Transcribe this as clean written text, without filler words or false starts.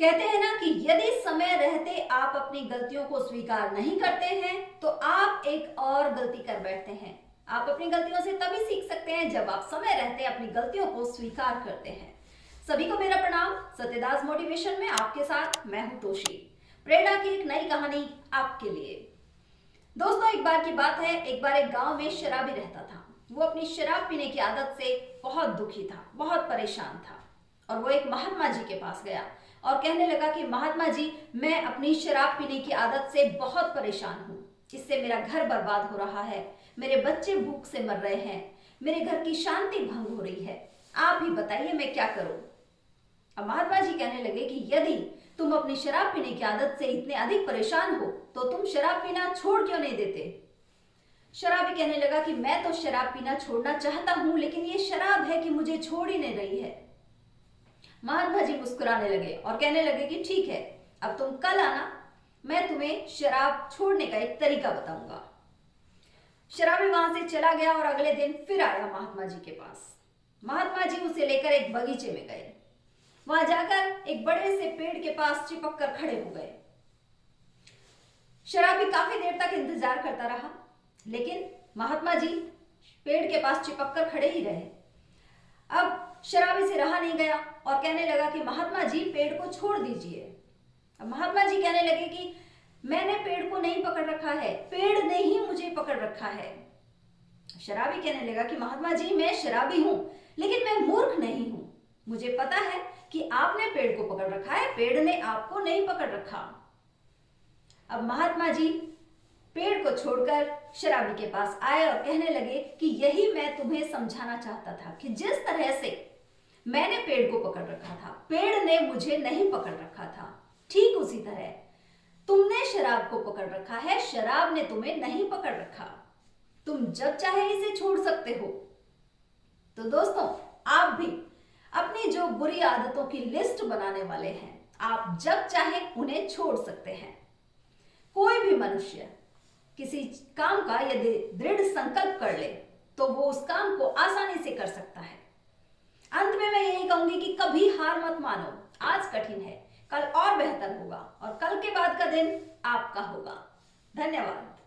कहते हैं ना कि यदि समय रहते आप अपनी गलतियों को स्वीकार नहीं करते हैं तो आप एक और गलती कर बैठते हैं। आप अपनी गलतियों से तभी सीख सकते हैं जब आप समय रहते अपनी गलतियों को स्वीकार करते हैं। सभी को मेरा प्रणाम। सत्यदास मोटिवेशन में आपके साथ मैं हूं तोशी। प्रेरणा की एक नई कहानी आपके लिए। दोस्तों, एक बार की बात है, एक बार एक गांव में शराबी रहता था। वो अपनी शराब पीने की आदत से बहुत दुखी था, बहुत परेशान था और वो एक महात्मा जी के पास गया और कहने लगा कि महात्मा जी, मैं अपनी शराब पीने की आदत से बहुत परेशान हूँ। इससे मेरा घर बर्बाद हो रहा है, मेरे बच्चे भूख से मर रहे हैं, मेरे घर की शांति भंग हो रही है। आप ही बताइए मैं क्या करूं। अब महात्मा जी कहने लगे कि यदि तुम अपनी शराब पीने की आदत से इतने अधिक परेशान हो तो तुम शराब पीना छोड़ क्यों नहीं देते। शराबी कहने लगा कि मैं तो शराब पीना छोड़ना चाहता हूं, लेकिन ये शराब है कि मुझे छोड़ ही नहीं रही है। महात्मा जी मुस्कुराने लगे और कहने लगे कि ठीक है, अब तुम कल आना, मैं तुम्हें शराब छोड़ने का एक तरीका बताऊंगा। शराबी वहां से चला गया और अगले दिन फिर आया महात्मा जी के पास। महात्मा जी उसे लेकर एक बगीचे में गए। वहां जाकर एक बड़े से पेड़ के पास चिपक कर खड़े हो गए। शराबी काफी देर तक इंतजार करता रहा, लेकिन महात्मा जी पेड़ के पास चिपक कर खड़े ही रहे। अब शराबी से रहा नहीं गया और कहने लगा कि महात्मा जी, पेड़ को छोड़ दीजिए। अब महात्मा जी कहने लगे कि मैंने पेड़ को नहीं पकड़ रखा है, पेड़ ने ही मुझे पकड़ रखा है। शराबी कहने लगा कि महात्मा जी, मैं शराबी हूं, लेकिन मैं मूर्ख नहीं हूं। मुझे पता है कि आपने पेड़ को पकड़ रखा है, पेड़ ने आपको नहीं पकड़ रखा। अब महात्मा जी पेड़ को छोड़कर शराबी के पास आए और कहने लगे कि यही मैं तुम्हें समझाना चाहता था कि जिस तरह से मैंने पेड़ को पकड़ रखा था, पेड़ ने मुझे नहीं पकड़ रखा था, ठीक उसी तरह तुमने शराब को पकड़ रखा है, शराब ने तुम्हें नहीं पकड़ रखा। तुम जब चाहे इसे छोड़ सकते हो। तो दोस्तों, आप भी अपनी जो बुरी आदतों की लिस्ट बनाने वाले हैं, आप जब चाहे उन्हें छोड़ सकते हैं। कोई भी मनुष्य किसी काम का यदि दृढ़ संकल्प कर ले तो वो उस काम को आसानी से कर सकता है। अंत में मैं यही कहूंगी कि कभी हार मत मानो। आज कठिन है, कल और बेहतर होगा और कल के बाद का दिन आपका होगा। धन्यवाद।